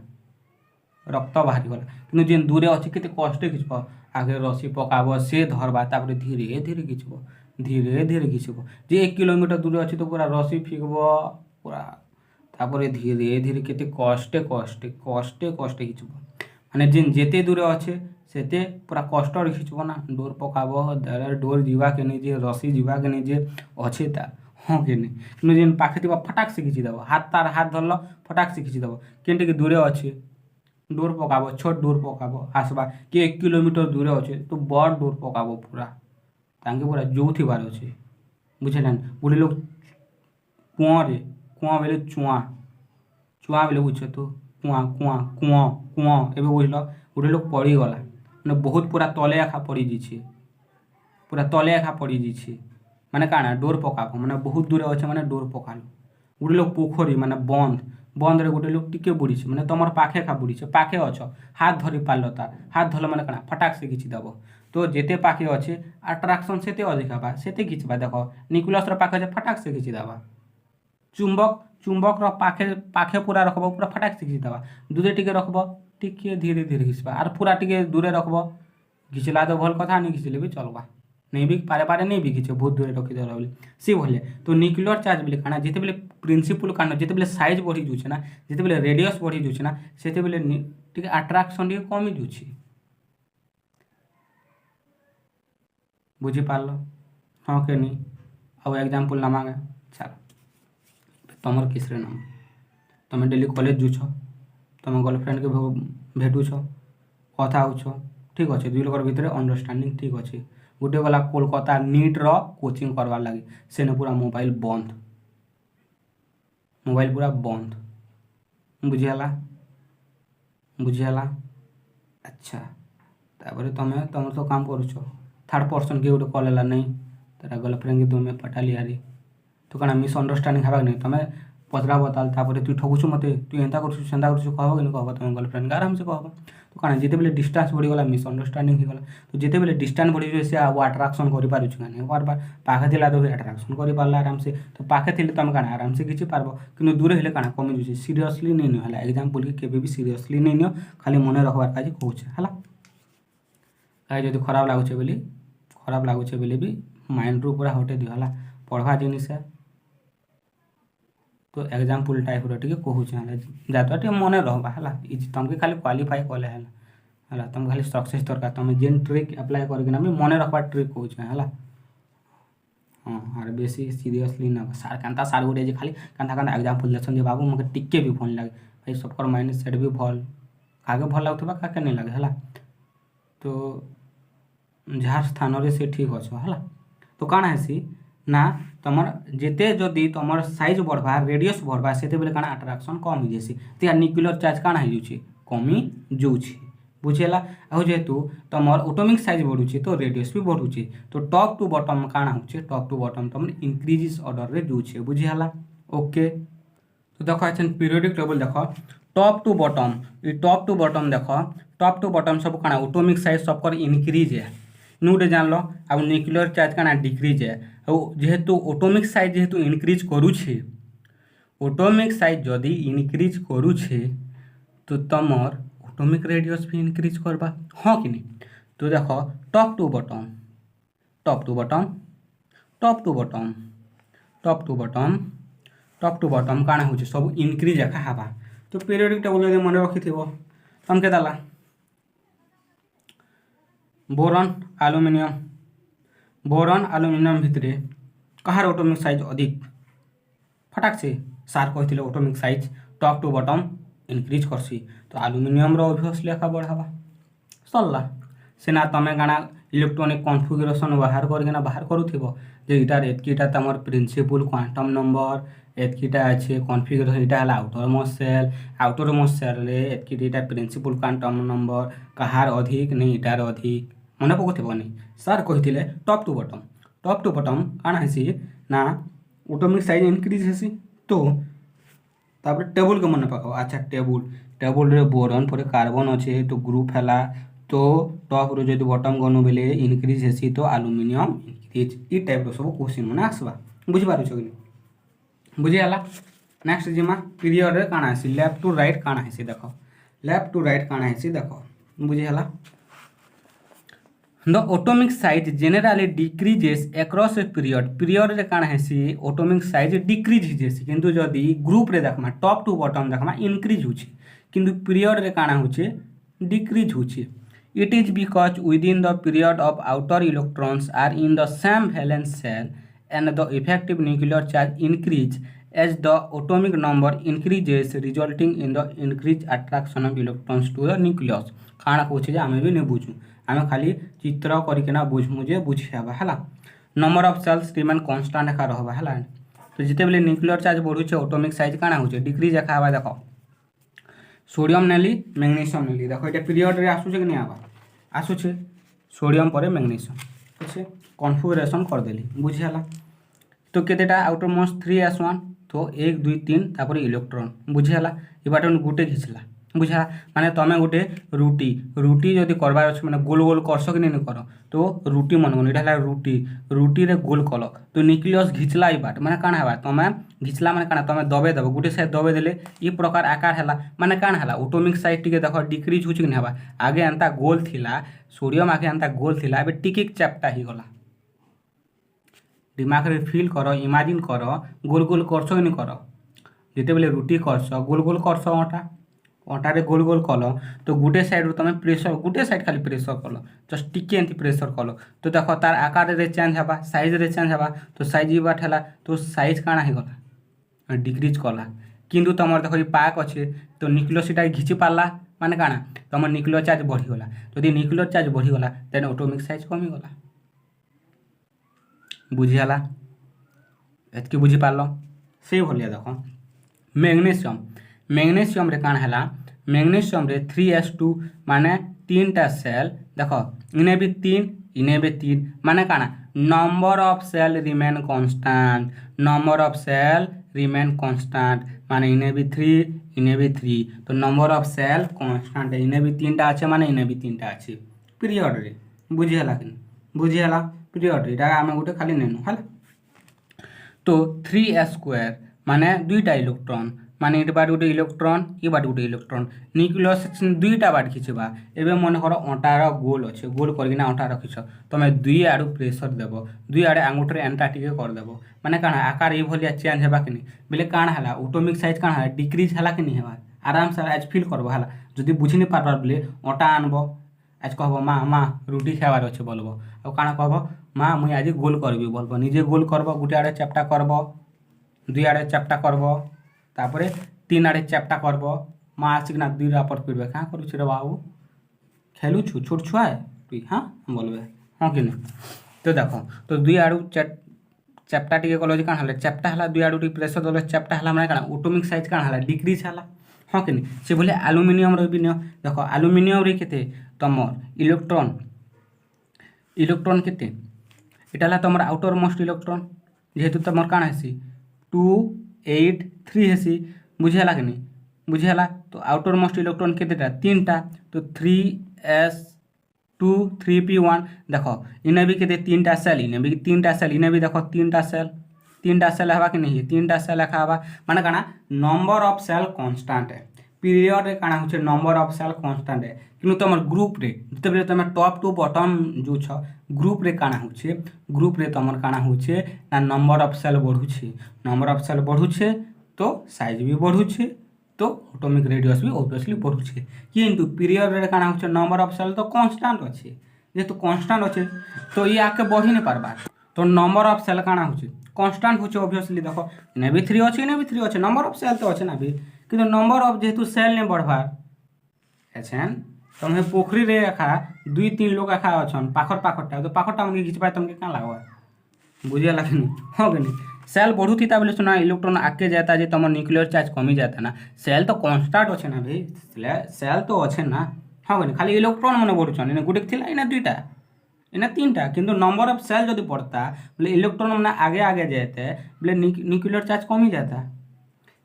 रक्त बाहरीगला कि जेन दूरे अच्छे केते कष्टे खिचब आगे रसी पकाब से धरबा तापर धीरे धीरे खिचब धीरे धीरे खिचब जे 1 किलोमीटर दूरे अच्छे तो पूरा रसी फिकब पूरा तापर धीरे धीरे केते कष्टे कष्टे कष्टे कष्टे खिचब माने जेन जेते दूरे अच्छे सेते पूरा कष्ट खिचब ना डोर पकाब डोर जीवा के नहीं जे रसी जीवा के नहीं जे अच्छे ता हाँ कि नहीं कि जेन पाखे थी फटाक से खिचिदेव हाथ तार हाथ धरल फटाक से खिचिदेव केनटे दूरे अच्छे डोर पकाब छोट डोर पकाब आसबा कि 1 किलोमीटर दूरे अच्छे तो बड़ डोर पकाब पूरा तांके पूरा जो थीबार अच्छे बुझेला गोटे लोग कुआँरे कुआँ बेले चुआ चुआ बेले बुझे तो कुआँ कुआँ कुआँ कुआँ एवं बुझल गोटे लोग पड़गला मैंने बहुत पूरा तले आखा पड़ी जाइए पूरा तले आखा पड़ी जाइए माने काना डोर पकाब माने बहुत दूर अच्छे माने डोर पकाल गोटे लोग पोखरी माने बंद बंद रे गोटे लोग टिके बुड़ी माने तुम पाखे खा बुड़ी पाखे अच्छ हाथ धरी पाल तार हाथ धरल माने काना फटाक से खिचिदेव तो जेते पाखे अच्छे अट्राक्शन सेते अधिक हवा सेते खिचबा देख न्यूक्लियस पाखे अच्छे फटाक से खिचिदेवा चुंबक चुंबक पाखे पाखे पूरा रखब पूरा फटाक से खिचिदेवा दूरे टिके रखब टिके धीरे धीरे खिचबा आर पूरा टिके दूरे रखब घिचला तो भल कथा नहीं घिचले भी चलबा नहीं भी पारे पारे नहीं भी घिचे बहुत दूर रखीदे बोले सी भले तो न्यूक्लियर चार्ज बोले काना जिते बेले प्रिंसिपल काना जिते बेले साइज बढ़ी जाउछे ना जिते बेले रेडियस बढ़ी जाउछे ना सेते बेले टिके अट्रैक्शन टिके कमी जाउछे बुझी पारल हाँ के नहीं अब एग्जांपल ना मांगे चलो तुमर किसरे नाम तुम डेली कॉलेज जुछ तुम गर्लफ्रेंड के भेटुछ कथा होछ ठीक अच्छे दुई लोकर भितर अंडरस्टैंडिंग ठीक अच्छे गोटे गला कोलकाता नीट रो कोचिंग करवार लगे से पूरा मोबाइल पूरा बंद बुझीगला बुझीगला अच्छा तापर तुम तुम तो काम करुच थर्ड पर्सन के गोटे कल नहीं तेरा गर्लफ्रेंड के तुम्हें पटा लिया रे तो कण मिसअंडरस्टैंडिंग हवा नहीं तुम पचरा बताल तापर तु ठगुछु मत तु एंता कर सेंता कर कहब कि कहब तुम गर्लफ्रेंड के आराम से कहब तो कण जिते बेले डिस्टेंस बढ़ीगला मिसअंडरस्टैंडिंग होगला तो जिते बेले डिस्टेंस बढ़ी से वो अट्राक्शन कर पारुछु नहीं बार बार पाखे थिला तो अट्राक्शन कर पारला आराम से तो पाखे थिले तुम कण आराम से खिची पारबो कि दूर हेले कण कमी जाउछे सीरियसली नहीं नियो हला एग्जांपल के केबे भी सीरियसली नहीं नियो खाली मन रखबार काज कहूछे हला काहे जदि खराब लागुछे बोले भी माइंड रू पूरा हटे दियो हला पढ़वा जिनिस तो एग्जांपल टाइप रो टिके कहूछे हला जातो टे मन रहबा हला इज तुमके खाली क्वालिफाई कले हला हला तुम खाली सक्सेस दरकार तुम जेन ट्रिक अप्लाई करके ना मन रखबा ट्रिक कहूछे हला हां आर बेसी सीरियसली ना सार कांता सार गोटे जे खाली कांता कांता एग्जांपल लेसन जे बाबू मके टिके भी फोन लागे भाई सबकर माइंड सेट भी भल आगे भल लागथबा काके नहीं लागे हला तो जार स्थान रे से ठीक अच्छे हला तो काना है ना तुमर जेते जदि तुमर साइज बढ़वा रेडियस बढ़वा सेते बेले काना अट्रैक्शन कम हो जैसे तो न्यूक्लियर चार्ज काना हो जाउछे कमी जाउछे बुझेला आ जेहेतु तुमर एटॉमिक साइज बढ़ुछे तो रेडियस भी बढ़ुछे तो टॉप टू बॉटम काना होछे टॉप टू बॉटम तुम इंक्रीजेस ऑर्डर रे जाउछे बुझेला ओके तो देखो एछन पीरियोडिक टेबल देखो टॉप टू बॉटम ई टॉप टू बॉटम देखो टॉप टू बॉटम सब काना एटॉमिक साइज सबकर इंक्रीज है नोटे जान लो अब न्यूक्लियर चार्ज काना डिक्रीज है जेहेतु एटॉमिक साइज जेहेतु इंक्रीज करुछे एटॉमिक साइज जदि इंक्रीज करुछे तो तुमर एटॉमिक रेडियस भी इंक्रीज करबा हाँ कि नहीं तो देखो top to bottom top to bottom top to bottom top to bottom top to bottom काना होचे सब इंक्रीज एका हवा तो पीरियोडिक टेबल जदि मन रखिथिबो तुम के दाला बोरॉन एल्युमिनियम भितरे कहार एटॉमिक साइज अधिक फटाक से सार कहते atomic size top to bottom increase करसी तो एल्युमिनियम ऑब्वियसली एका बढ़ावा सरला सेना तमें गाना इलेक्ट्रॉनिक कॉन्फिगरेशन बाहर करके बाहर करूथिबो जे इटार एतकीटा तमर प्रिंसिपल क्वांटम नंबर एतकीटा अच्छे कॉन्फिगरेशन इटा हला आउटर मोस्ट सेल रे एतकीटा प्रिंसिपल क्वांटम नंबर कहार अधिक नहीं इटार अधिक मन पकथिबो नहीं सर कहथिले टॉप टू बॉटम काना हेसी ना एटॉमिक साइज इंक्रीज हेसी तो तापर टेबल के मन पकाओ अच्छा टेबल रे बोरॉन पर कार्बन अच्छे तो ग्रुप हला तो टॉप रो जदि बॉटम गनु बेले इंक्रीज हेसी तो एल्युमिनियम इंक्रीज ई टाइप रो सब क्वेश्चन मन आसबा बुझि पारुछ कि बुझि हला नेक्स्ट जिमा पीरियड रे काना है लेफ्ट टू राइट काना है देखो लेफ्ट टू राइट काना है देखो बुझीगला the atomic size generally decreases across a period रे काना है ऑटोमिक साइज डिक्रीज हिजेसी किंतु जदि ग्रुप रे देखमा टॉप टू बॉटम देखमा इंक्रीज होची किंतु पीरियड रे काना होचे डिक्रीज होची it is because within the period of outer electrons are in the same valence shell and the effective nuclear charge increase as the atomic number increases resulting in the increased attraction of electrons to the nucleus काଣା कहूँ जे आमे भी नहीं बुझू आमे खाली चित्र करके बुझमु जे बुझी हेबा हला number of shells remain constant एका रहबा हला तो जिते बेले न्यूक्लियर चार्ज बढ़ुचे ऑटोमिक साइज काଣା होचे डिक्रीज एका हेबा देखो सोडियम नेली मैग्नीशियम नेली देखो एटा पीरियड रे आसुचे कि नहीं आबा आसुचे सोडियम पर मैग्नीशियम अच्छे कन्फिगरेशन कर देली बुझीगला तो केतेटा आउटर मोस्ट 3 S1 तो 1 2 3 तापर इलेक्ट्रॉन बुझीगला ए बाटन गुटे घिचला बुझा माने तमे गुटे रुटी जदि करबार अछि माने गोल गोल करसो कि नहीं कर तो रुटी मन मन एटा रुटी रे गोल कल तो न्यूक्लियस घिचला ई बाट माने काना हेबा तमे घिचला माने काना तमे दबे देबो गुटे साइड दबे देले ई प्रकार आकार हैला माने काना हैला ऑटोमिक साइड टिके देखो डिक्रीज होछि कि नहीं हेबा आगे अंता गोल थिला सोडियम आगे अंता गोल थिला एबे टिके चैप्टा ही गला दिमाग रे फील करो इमेजिन करो गोल गोल करसो नहीं कर जिते बेले रुटी करसो गोल गोल करसो अटारे गोल गोल कल तो गुटे साइड तुम प्रेसर गुटे साइड खाली प्रेसर कल जस्ट टिके एंती प्रेसर कल तो देख तार आकार रे चेंज हेबा साइज रे चेंज हेबा तो साइज ई बाट हैला तो साइज काना हे गला डिक्रीज कला किंतु तुम देख पाक अच्छे तो न्यूक्लियस घिची पारला माने काना तुम न्यूक्लियर चार्ज बढ़ी गला जदि न्यूक्लियर चार्ज बढ़ी गला देन ऑटोमिक साइज कमी गला बुझीगला एतकी बुझी पारल से भलिया देख मैग्नीशियम रे काना हैला मैग्नीशियम रे 3s2 माने 3टा सेल देखो इने भी 3 माने काना number of shell remain constant माने इने भी 3 तो नंबर ऑफ सेल कांस्टेंट है इने भी 3टा আছে माने इने भी 3टा আছে पीरियड रे बुझीगला कि बुझीगला पीरियड रे आमे गुटे खाली नेनु हला तो 3s2 माने दुईटा इलेक्ट्रॉन माने इट बाट गुटे इलेक्ट्रॉन ई बाट गुटे इलेक्ट्रॉन न्यूक्लियस सेक्शन दुईटा बाट खिचबा एबे मन कर अटार गोल अच्छे गोल करकिना अटा रखिछ तमे दुई आडू प्रेशर देबो दुई आडे आंगुठरे एंटा टिके कर देबो माने काना आकार ए भलिया चेंज हेबा कि नहीं बेले काना हला ऑटोमिक साइज काना हला डिक्रीज हला कि नहीं हेबा आराम से आज फील करबो हला जदि बुझी नहीं पारबार बेले अटा आनबो आज कहबो माँ रुटी खाइबार अच्छे बोलबो आ काना कहबो माँ मुई आज गोल करबी बोलबो निजे गोल करबो गुटे आडे चैप्टा करबो दुई आडे चैप्टा करबो तापरे 3 आडे चैप्टा करबो माँ आसिकना 2 रापर पिड़बे क्या करू रे बाबू खेलु छु छोट छुआ है तु हाँ बोलबे हाँ कि नहीं तो देखो तो 2 आडू चैप्टा टिके कलो जे कान हले चैप्टा हला 2 आडू टी प्रेशर दले चैप्टा हला माने काना ऑटोमिक साइज कान हला डिक्रीज हला हाँ कि नहीं से बोले एल्युमिनियम रे भी नियो देखो एल्युमिनियम रे केते तमर इलेक्ट्रॉन केते एटा हला तमर आउटर मोस्ट इलेक्ट्रॉन जेहेतु तमर काना हेसी 2 8 3 हेसी बुझेला कि नहीं बुझेला तो आउटर मोस्ट इलेक्ट्रॉन केतेटा 3टा तो 3s2 3p1 देखो इने भी केते 3टा सेल इने भी 3टा सेल इने भी देखो 3टा सेल हवा कि नहीं 3टा सेल लिखा हवा माने काना नंबर ऑफ सेल कांस्टेंट है पीरियड रे काना होचे नंबर ऑफ सेल कांस्टेंट है किनु तमर ग्रुप रे जते बेले तमे टॉप टू बॉटम जो छ ग्रुप रे काना होचे ग्रुप रे तमर काना होचे ना नंबर ऑफ सेल बढ़ुचे तो साइज भी बढ़ुचे तो ऑटोमिक रेडियस भी ऑब्वियसली बढ़ुचे किंतु पीरियड रे काना होचे नंबर ऑफ सेल तो कांस्टेंट अछि जेतु कांस्टेंट अछि तो ये आके बढ़ी नहीं पारबा तो नंबर ऑफ सेल काना होचे कांस्टेंट होचे ऑब्वियसली देखो इने भी 3 अछि इने भी 3 अछि नंबर ऑफ सेल तो अछि ना भी किंतु नंबर ऑफ जेतु सेल ने बढ़बार एछन तमे पोखरी रे एखा 2-3 लोग एखा अछन पाखरटा तो पाखरटा मन घिचबा तमके का लागबा बुझिया लागनी हो गनी सेल बढ़ुती ता बोले सुना इलेक्ट्रॉन आके जाता जे तमर न्यूक्लियर चार्ज कमी जाता ना सेल तो कांस्टेंट अछि ना भाई सेल तो अछि ना हो गनी खाली इलेक्ट्रॉन मन बढ़ुछन इने गुटे थिला इने 2टा इने 3टा किंतु नंबर ऑफ सेल जदी बढ़ता बोले इलेक्ट्रॉन मन आगे जाते बोले न्यूक्लियर चार्ज कमी जाता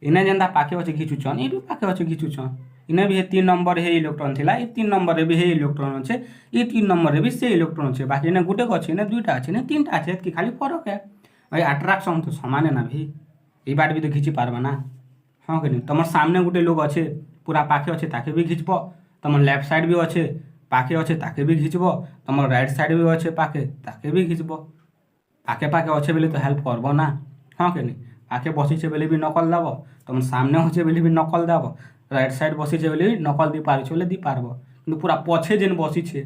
इने जेंदा पाखे अछि घिचुछन ई भी पाखे अछि घिचुछन इने भी 3 नंबर हे इलेक्ट्रॉन थिला ई 3 नंबर रे भी हे इलेक्ट्रॉन अछि ई 3 नंबर रे भी से इलेक्ट्रॉन अछि बाकी इने गुटे अछि इने 2टा अछि इने 3टा अछि कि खाली फरक है भाई अट्रैक्शन तो समान है ना भाई ई बात भी तो घिची पारबा ना हाँ कि नहीं तुम सामने गोटे लोक अच्छे पूरा पाखे अच्छे ताके भी घिचब तुम लेफ्ट साइड भी अच्छे पाखे अच्छे ताके भी घिचब तुम राइट साइड भी अच्छे पाखे ताके भी घिचब पाखे पाखे अच्छे बेले तो हेल्प करब ना हाँ कि नहीं पाखे बसीचे बेले भी नकल देव तुम सामने अच्छे बेले भी नकल देव राइट साइड बसीचे बेले भी नकल दी पारे बोले दी पारब कि पूरा पछे जेन बसीचे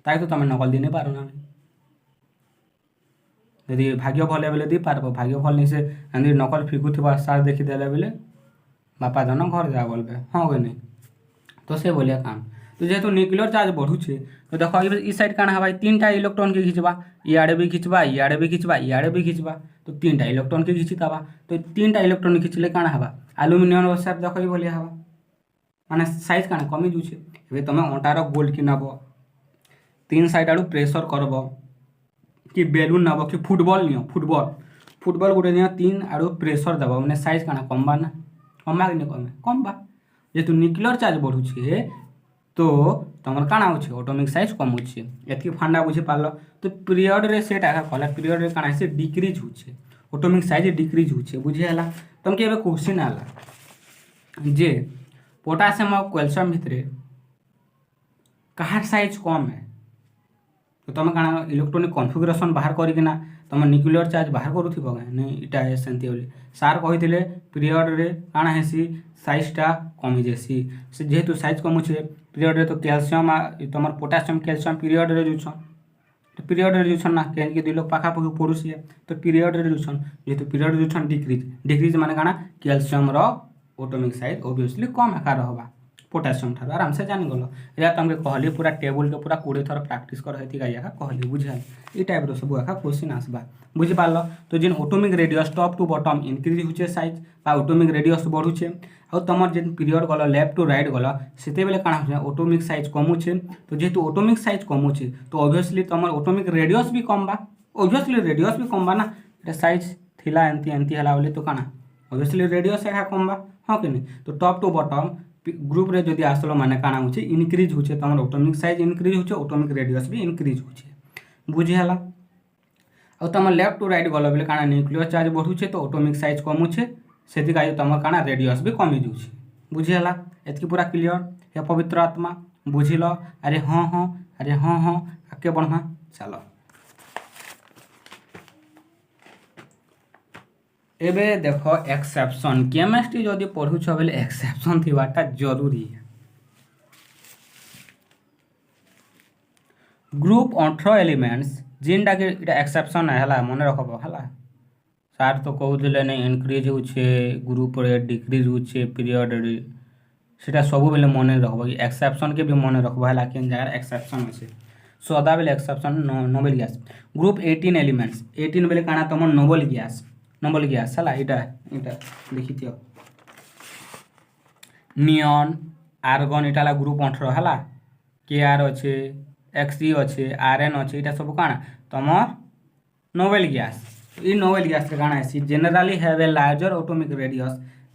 ताई तो तुम नकल दी नहीं पार ना यदि भाग्य भले बेले दी पारब भाग्य भल नहीं से एंदी नकल फिकुवा सार देखीदे बेले बापा धन घर जा बोलबे हाँ कि नहीं तो से बोलिया काम तो जेहेतु न्यूक्लियर चार्ज बढ़ुचे तो देख ई साइड काना हवा 3टा इलेक्ट्रॉन के घिचबा इआड़े भी घिचबा इआड़े भी घिचबा इआड़े भी घिचबा तो 3टा इलेक्ट्रॉन के घिचिताबा तो 3टा इलेक्ट्रॉन घिचले काना हवा आलुमिनियम साइड देख बोलिया हवा माने साइज काना कमी जुचे एबे तमे अंटार गोल्ड कि नब 3 साइड आड़ू प्रेशर करब कि बेलून नब कि फुटबॉल नियो फुटबॉल गोटे नियो 3 आड़ू प्रेशर देव माने साइज काना कमबा ना कमबा कि नहीं कमे कमबा जेहेतु न्यूक्लियर चार्ज बढ़ुचे तो तुम काण हो ऑटोमिक साइज कमुचे एति फांडा बुझी पार तो पीरियड रे सेटा कहला पीरियड रे काण से डिक्रीज होचे ऑटोमिक साइज डिक्रीज होचे बुझीला तुमके एबे क्वेश्चन आला जे पोटासियम और कैल्शियम भितरे कहार साइज कम है तो तुम काण इलेक्ट्रॉनिक कॉन्फिगरेशन बाहर करिकिना तुम न्यूक्लियर चार्ज बाहर करूथिबो नहीं इटा सेंती बोली सार कहिथिले पीरियड रे काण हेसी साइजटा कमी जेसी से जेहेतु साइज कमुचे पीरियड रे तो कैल्शियम तुम पोटासियम कैल्शियम पीरियड रे जुछन तो पीरियड रे जुछन ना कहीं कि 2 लोग पाखापाखि पड़ुसी तो पीरियड रे जुछन जेहेतु पीरियड रे जुछन डिक्रीज माने काण कैल्शियम रो ऑटोमिक साइज ऑब्वियसली कम आकार होबा पोटासियम ठार आराम से जानी गल या तुमके कहली पूरा टेबुल के पूरा 20 थर प्रैक्टिस कर हेती गाया कहली बुझाल ई टाइप रो सब आका क्वेश्चन आसबा बुझि पारल तो जिन atomic radius top to bottom increase होचे साइज बा ऑटोमिक रेडियस बढ़ुचे और तुम जिन पीरियड गल लेफ्ट टू राइट गल सेते बेले काना होचे ऑटोमिक साइज कमुचे तो जेहेतु ऑटोमिक साइज कमुचे तो ऑब्वियसली तुम ऑटोमिक रेडियस भी कम बा ऑब्वियसली रेडियस भी कम बा ना एटा साइज थिला एंती एंती हला बोले तो काना ऑब्वियसली रेडियस एका कम बा हाँ कि नहीं तो टॉप टू बॉटम ग्रुप रे जदि आसलो माने काना होचे इनक्रीज होचे तुम ऑटोमिक साइज इनक्रीज होचे ऑटोमिक रेडियस भी इनक्रीज होचे बुझी हला और तुम लेफ्ट टू राइट गल बेले काना न्यूक्लियर चार्ज बढ़ुचे तो ऑटोमिक साइज कमुचे सेति काई तुम काना रेडियस भी कमी जुचे बुझी हला एतकी पूरा क्लियर हे पवित्र आत्मा बुझिल अरे हाँ आके बढ़मा चलो एबे देखो एक्सेप्शन केमिस्ट्री जदि पढ़ुछ बेले एक्सेप्शन थिबाटा जरूरी है ग्रुप 18 एलिमेंट्स जिनटा के इटा एक्सेप्शन है मन रखब है सार तो कहूले नहीं इनक्रीज होचे ग्रुप रे डिक्रीज होचे पीरियड रे सेटा सब बेले मन रखब एक्सेप्शन के भी मन रखब है कि जगह एक्सेप्शन अच्छे सदा बेले exception noble gas group 18 elements 18 बेले काना तुम नोबेल गैस है इटा देखी थी नियन आर्गन इटा ग्रुप 18 है के आर अच्छे एक्सी अच्छे आरएन अच्छे इटा सब काना तुम नोबेल गैस ई नोबेल गैस काना है generally have a larger atomic radius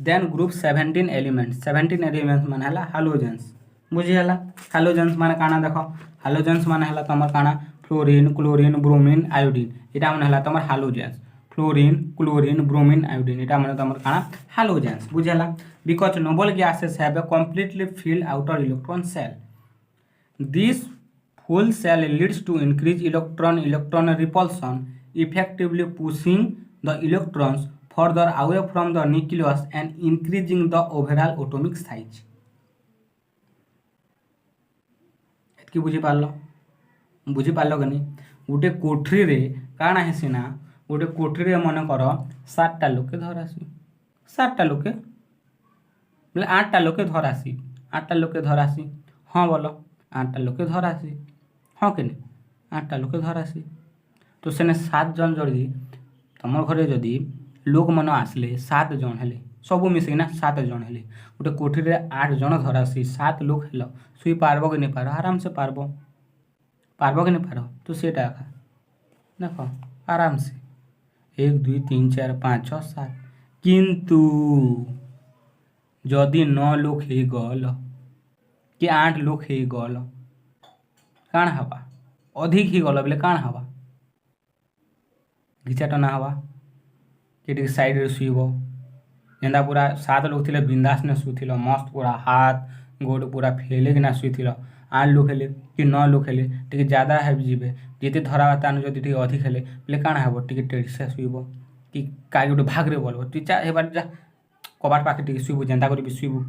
than group 17 elements माने हला हालोजेंस बुझी हला हालोजेंस माने काना देखो हालोजेंस माने हला तुम काना फ्लोरीन क्लोरीन ब्रोमीन आयोडीन इटा माने हला तुम halogens fluorine chlorine bromine iodine इटा माने तुम काना हालोजेंस बुझी हला because noble gases have a completely filled outer electron shell this full cell leads to increased electron repulsion effectively pushing the electrons further away from the nucleus and increasing the overall atomic size एतकी बुझी पारल कि नहीं गोटे कोठरी रे काना हेसी ना गोटे कोठरी रे मन कर 7टा लोके धरासी 7टा लोके बोले 8टा लोके धरासी हाँ बोलो 8टा लोके धरासी हाँ कि नहीं 8टा लोके धरासी तो सेने 7 जन जदि तुम घरे जदि लोक मन आसले 7 जन हेले सब मिसिकिना 7 जन हेले गोटे कोठी रे 8 जन धरासी 7 लोक हेल सुई पारबो कि नहीं पार आराम से पारबो कि नहीं पार तो सेटा एका देखो आराम से 1 2 3 4 5 6 7 किंतु जदि 9 लोक हे गल कि 8 लोक हे गल काण हवा अधिक ही गल बेले काण हवा घिचाटना हवा कि साइड रे सुईब जेनता पूरा 7 लोग थे बिंदास ने शुथिल मस्त पूरा हाथ गोड़ पूरा फैले किना शुथिल 8 लोग हेले कि 9 लोग हेले टिके ज़्यादा है जीवे जिते धरा तानु जदि टिके अधिक हेले बोले काଣା हेबो टिके टेढ़ी से शुइबो कि काई गोटे भागरे बोलबो तु चा हेबार जा कबाट पाखे टिके शुइबो जेनता करी शुइबो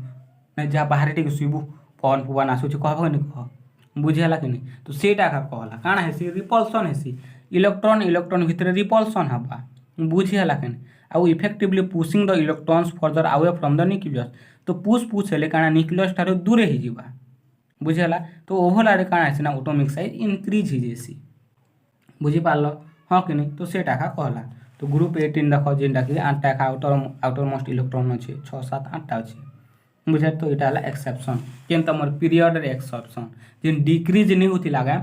नहीं जा बाहर टिके शुइबो पवन पुवन आसुची कहबो नि कह बुझेला कि नहीं तो सेटा का कहला काଣା हेसी रिपल्सन हेसी इलेक्ट्रॉन इलेक्ट्रॉन भितर रिपल्सन हबा बुझेला कि नहीं आउ effectively pushing the electrons further away from the nucleus तो पुश हेले काଣା न्यूक्लियस ठारो दूरे ही जीवा बुझेला तो ओभरला रे काଣା हेसी ना एटॉमिक साइज इंक्रीज ही जेसी बुझी पारल हाँ कि नहीं तो सेटा का कहला तो ग्रुप 18 देख जेनटा कि 8टा का आउटर मोस्ट इलेक्ट्रॉन अच्छे 6 7 8टा अच्छे बुझे तो यहाँ है एक्सेप्शन केन तुम पीरियड एक्सेप्शन जेन डिक्रीज नहीं होती आगे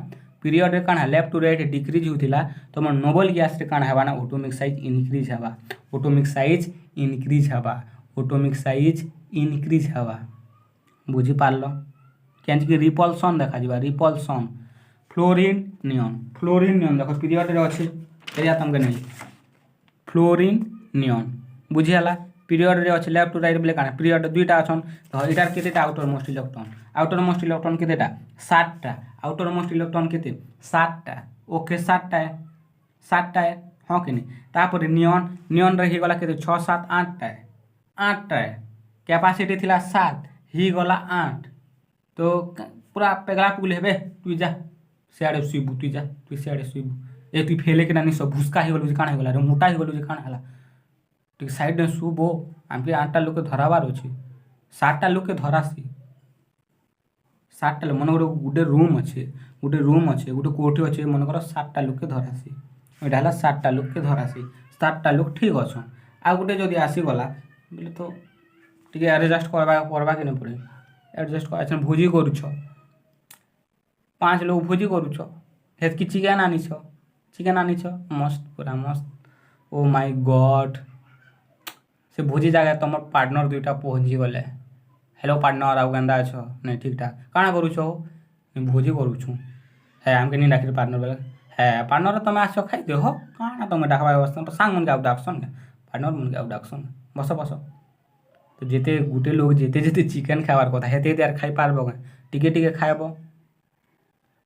पीरियड काଣା लेफ्ट टू राइट डिक्रीज होता तुम नोबल गैस रे काଣା हेबा ना ऑटोमिक साइज इनक्रीज हेबा ऑटोमिक साइज इनक्रीज हेबा ऑटोमिक साइज इनक्रीज हेबा बुझी पारल क्या रिपल्सन देखा जा रिपल्सन फ्लोरीन नियन देख पीरियड रे अच्छे एरिया तुमके नहीं फ्लोरीन नियन बुझीगला पीरियड रे अच्छे लेफ्ट टू राइट बोले काଣା पीरियड दुईटा अच्छन तो इटार केतेटा आउटर मोस्ट इलेक्ट्रॉन केतेटा 7टा आउटर मोस्ट इलेक्ट्रॉन केते 7टा ओके 7टा है हाँ कि नहीं तापर नियन रे ही गला केते 6 7 8टा है कैपेसिटी थिला 7 ही गला 8 तो पूरा पेगला पुगले हेबे तु जा सियाड़े शुइबु तु सियाड़े शुइबु ए तु फेले के नानी सब भुसका ही गलु जे काଣା गला रे मोटा ही गलु जे काଣା हला टिक साइड में शुबो आमके 8टा लोक के धराबार अछि 7टा लोक के धरासी 7टा लोक मन गोटे रूम अच्छे गोटे कोठी अच्छे मन कर 7टा लोक के धरासी एटा हला 7टा लोक के धरासी 7टा लोक ठीक अच्छन आ गोटे जदि आसी गला बोले तो टिके एडजस्ट करबा के न पड़े एडजस्ट कर अच्छा भोजी करूछ 5 लोग भोजी करूछ हेतकी चिकेन आनिछ मस्त पूरा मस्त ओ माय गॉड से भोजी जगह तुम पार्टनर दुईटा पहुँची गले हेलो पार्टनर आउ केन्दा अछ नहीं ठीक ठाक काଣା करूछ भोजी करूछु है आमके नहीं डाक पार्टनर बोले है पार्टनर तुम आस खाई दे हो काଣା तुम डाकबा व्यवस्था सांग मन के आउ डाकसन पार्टनर मन के आउ डाकसन बस तो जेते गुटे लोग जेते चिकेन खाबार कथा हेते यार खाई पारबो टिके खाइब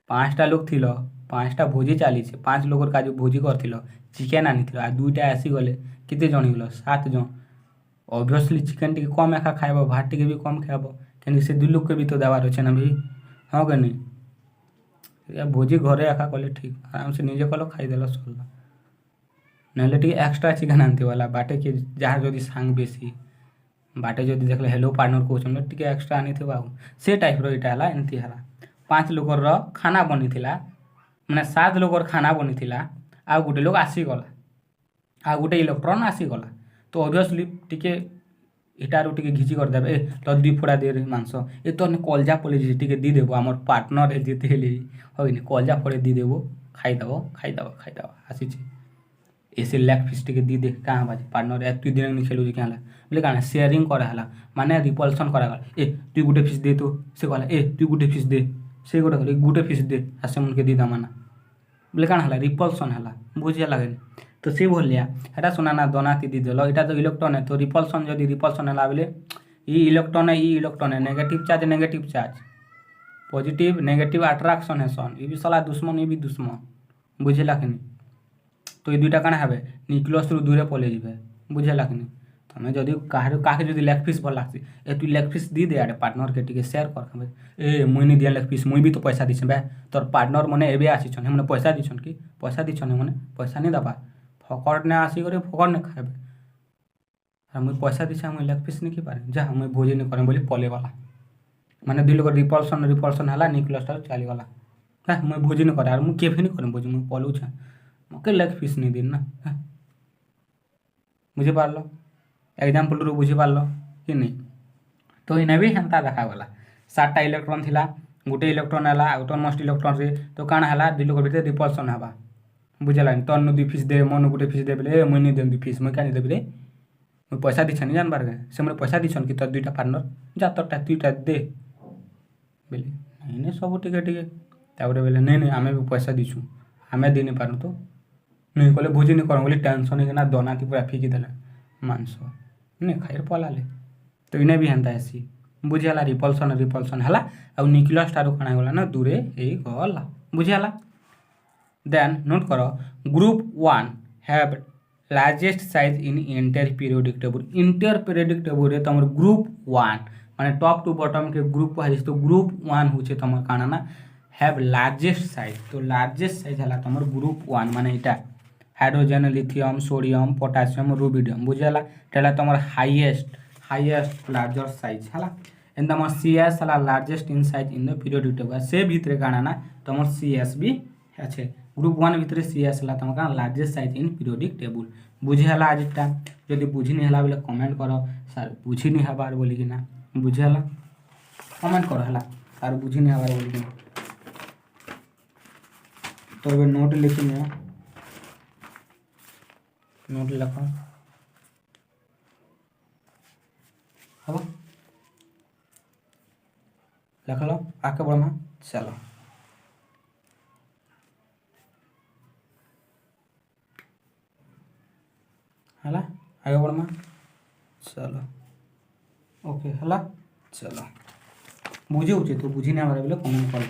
5टा लोग थिल 5टा भोजी चली 5 लोगर का जो भोजी करथिल चिकेन आनी आ 2टा आसी गले केते जण गल 7 जण ऑब्वियसली चिकेन टिके कम एका खाइब भात टिके भी कम खाइब कहीं से 2 लोग के भी तो देवार अच्छे ना भाई हाँ कि नहीं या भोजी घरे एका कले ठीक आराम से निजे कल खाईदेल सरला ना टे एक्सट्रा चिकेन आनती वाला बाटे के जार जदि सांग बेसी बाटे जदि देखले हेलो पार्टनर कहछन टिके एक्स्ट्रा आनी थे बाबू से टाइप रो इटा हला एंती हला 5 लोगर रो खाना बनी थिला माने 7 लोगर खाना बनी थिला आ गुटे लोग आसी गला आ गुटे इलेक्ट्रॉन आसी गला तो ऑब्वियसली टिके इटारो टिके घिची कर देबे तो 2 फोड़ा दे रे मांस ए तो ने कलजा पले टिके दी देबो हमर पार्टनर हे जेते हेली होय ने कलजा फोड़े दी देबो खाई दबो आसी छी ऐसे लेग फिश टिके दी दे कहाँ बाजे पार्टनर ए तु दिन नहीं खेलु जे क्या बोले काना शेयरिंग करा हला माने रिपल्सन करा गला ए तु गुटे फिश दे तो से कहला ए तु गुटे फिश दे से गुटे फिश दे आसे मन के दी दामाना बोले काना हला रिपल्सन हला बुझिया लागे तो से बोलिया एटा सुनाना दोनाती दी देलो एटा तो इलेक्ट्रॉन है तो रिपल्सन जदि रिपल्सन हला बोले ई इलेक्ट्रॉन है negative charge positive negative attraction है सन ई भी साला दुश्मन ई भी दुश्मन बुझिला कि नहीं तो ये दुईटा काଣା हेबे न्यूक्लियस रु दूरे पले जिवे बुझेला कि नहीं तमे जदि काहे जदि लेग पीस भल लागसी ए तू लेग पीस दी दे आडे पार्टनर के टिके शेयर कर खबे ए मुई नहीं दिया लेग पीस मुई भी तो पैसा दिछे बे तोर पार्टनर मने एबे आसी छन हमने पैसा दिछन कि पैसा दिछन मने पैसा नहीं दबा फकड़ ने आसी करे फकड़ ने खाबे आ मुई पैसा दिछे मुई लेग पीस नहीं की पारे जा मुई भोजी नहीं करे बोली पले वाला माने दिल को रिपल्सन हला न्यूक्लियस चली गला है मुई भोजी नहीं करे आर मुई केफे नहीं करे भोजी मुई पलु छ मके लेग पीस नहीं दिन ना बुझी पारल एग्जाम्पल रू बुझी पारल कि नहीं तो इन्हें भी हेन्ता देखा गला 7टा इलेक्ट्रॉन थिला गोटे इलेक्ट्रॉन हला आउटर मोस्ट इलेक्ट्रॉन रे तो काଣା हला दिल को भीतर रिपल्सन हबा बुझला तनु 2 पीस दे मन गोटे पीस दे बोले मुई नहीं दे 2 पीस मुई कानी देबे रे मुई पैसा दिछन जान बार से मोर पैसा दिछन कि तोर 2टा पार्टनर जा तोरटा 2टा दे बोले नहीं सब टिके ताबरे बोले नहीं आमे भी पैसा दिछु आमे दे नहीं पारु तो नहीं कले भोजी नहीं कर बोली टेंशन है ना दोनाती पूरा फिकी देले मांस नहीं खाइर पलाले तो इन्हें भी हेन्ता हेसी बुझीगला रिपल्सन रिपल्सन है आउ न्यूक्लियस ठारू काଣା गला ना दूरे गला बुझीगला देन नोट कर group 1 have largest size in entire periodic table रे तुम ग्रुप 1 माने टॉप टू बॉटम के ग्रुप है तो ग्रुप 1 होचे तुम काଣା ना हैव लार्जेस्ट साइज तो लार्जेस्ट साइज है तुम ग्रुप 1 माने इटा hydrogen lithium sodium potassium rubidium बुझीगला टेला तुम हाईएस्ट लार्जर साइज है एंड तुम सीएस है largest in size in the periodic table से भितर काଣା ना तुम सीएस भी अच्छे ग्रुप 1 भितर सीएस है तुम क्या largest size in periodic table बुझीगला आजटा जदि बुझी नहीं है बोले कमेंट कर सार बुझी नहीं हबार बोलिकिना बुझीगला कमेंट कर है सार बुझी नहीं हबार बोलिकिना तो ये नोट लिखी नोट लिख हम लिख लो आगे बढ़मा चलो है आगे बढ़मा चलो ओके है चलो बुझे उचे तो बुझी नहीं बोले कमेंट कर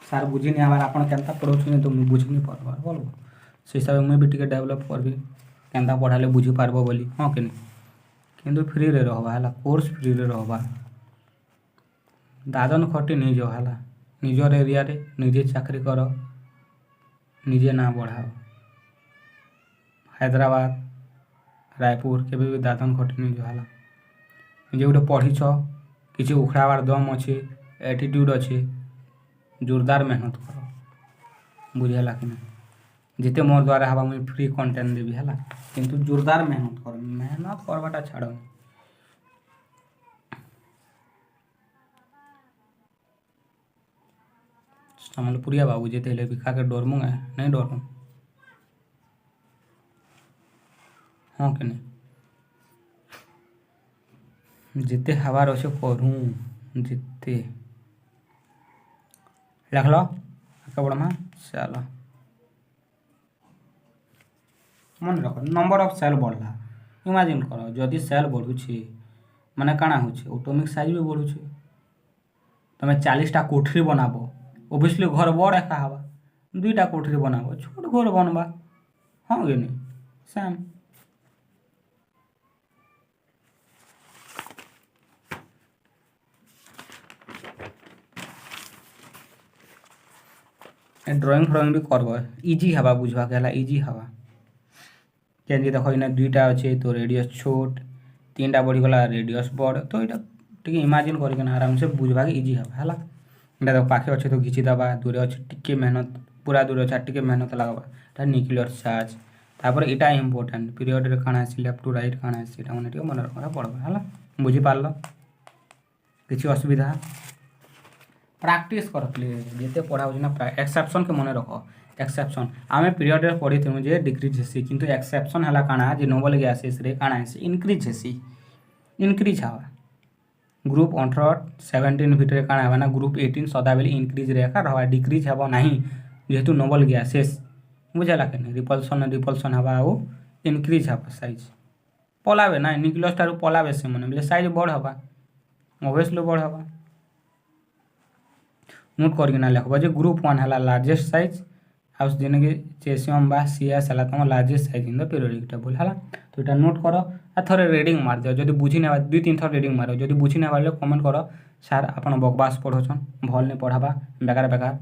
सार बुझी नहीं आवार आप पढ़ाऊँ तो मुझे बुझी नहीं पार्बार बोल से हिसाब से मुझे भी टे डेभलप करबी केन्ता पढ़ाले बुझी पार्ब बोली हाँ कि नहीं किंतु फ्री रे रहबा है कोर्स फ्री रे रहबा दादन खटी नहीं जो है निजर एरिया रे निजे चाकरी कर निजे ना बढ़ाओ हैदराबाद रायपुर के भी दादन खटी नहीं जो है निजे गोटे पढ़ीच किसी उखड़ाबार दम अच्छे एटीट्यूड अच्छे जोरदार मेहनत कर बुझेगा कि नहीं जिते मोर द्वारा हवा मुझे फ्री कंटेंट देवी है किंतु जोरदार मेहनत करवाटा छाड़ सम्बलपुरिया बाबू जिते भिखा के डरमु नहीं डरमु हाँ कि नहीं जिते हवार अच्छे करूँ जिते लिख लो आगे बढ़मा चलो मन रख नंबर ऑफ सेल बढ़ला इमेजिन कर जदि सेल बढ़ुची माने काଣା होची ऑटोमिक साइज भी बढ़ुची तुम 40टा कोठरी बनाबो ओबियसली घर बड़ एका हवा 2टा कोठरी बनाबो छोट घर बनबा हाँ कि नहीं सेम ड्रॉइंग फ्रॉइंग भी करब इजी हवा बुझवा के इजी हवा केंद्र देख इन 2टा अच्छे तो रेडियस छोट 3टा बढ़ीगला रेडियस बड़ तो यहाँ टे इमाजिन करके आराम से बुझवा के इजी हवा है इटा देख पाखे अच्छे तो घिचिदेबा दूरे अच्छे टिके मेहनत पूरा दूर अच्छे टिके मेहनत लगवा यहाँ न्यूक्लियर चार्ज तापर इटा इम्पोर्टेंट पीरियड रे काଣା आसी लेफ्ट टू राइट काଣା आसी मैंने टे मन रखा पड़वा है बुझी पार्ल किसी असुविधा प्रैक्टिस कर प्लीज जिते पढ़ा ना एक्सेप्शन के मन रख एक्सेप्शन आम पीरियड रे पढ़ी थी जे डिक्रीज हेसी किंतु एक्सेप्शन है काଣା जे नोबल गैसेस रे काଣା हेसी इनक्रीज हवा ग्रुप 18-17 भितर काଣା हवा ना ग्रुप 18 सदाबेले इनक्रीज रे रहा डिक्रीज हवा नहीं जेहेतु नोबल गैसेस बुझेगा कि नहीं रिपल्सन हवा आउ इनक्रीज हवा साइज पलावे ना न्यूक्लियस ठारू पलावे से मन बोले साइज बड़ हवा ओबियसली बड़ हवा नोट करके लिखब जे ग्रुप 1 है लार्जेस्ट साइज आउ जेने कि चेसियम बा सीएस है तुम largest size in the periodic table है तो यहाँ नोट कर आ थोड़े रीडिंग मार दियो जब बुझी नहीं 2-3 थर रीडिंग मार जब बुझी नहीं पारे कमेंट कर सार आप बकवास पढ़ोचन भल नहीं पढ़ाबा बेकार बेकार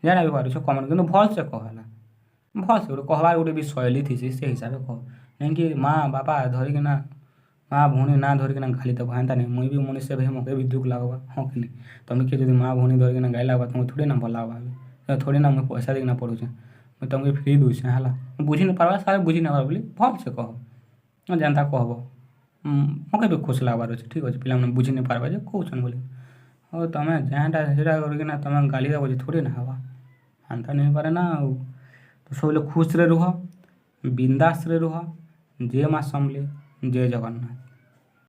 जाना भी पार कमेंट कि भल से कहला भल से गोटे कहबार गोटे भी शैली थी से हिसाब से कह नहीं कि माँ बापा धरिकिना माँ भौणी ना धरिकिना गाली देव हेन्ता नहीं मुई भी मनुष्य भाई मके भी दुख लगवा हाँ कि नहीं तुम किए जब माँ भौणी धरिकिना गाली लगवा तुमको थोड़ी ना भल लगवा थोड़ी ना मुझे पैसा देना पड़ुचे मुझे तुमको फ्री दूचे है बुझी नहीं पार्बा सारे बुझी नहीं बोली भल से कह जनता कहब मके भी खुश लगवार अच्छे ठीक अच्छे पे बुझी नहीं पार्बा जो कौन बोली और तुम्हें जहाँटा सेटा करना तुम गाली देव थोड़ी ना हवा हेन्ता नहीं पारे ना तो सब खुश रे रुह बिंदास रे रुह जय माँ समले जय जगन्नाथ।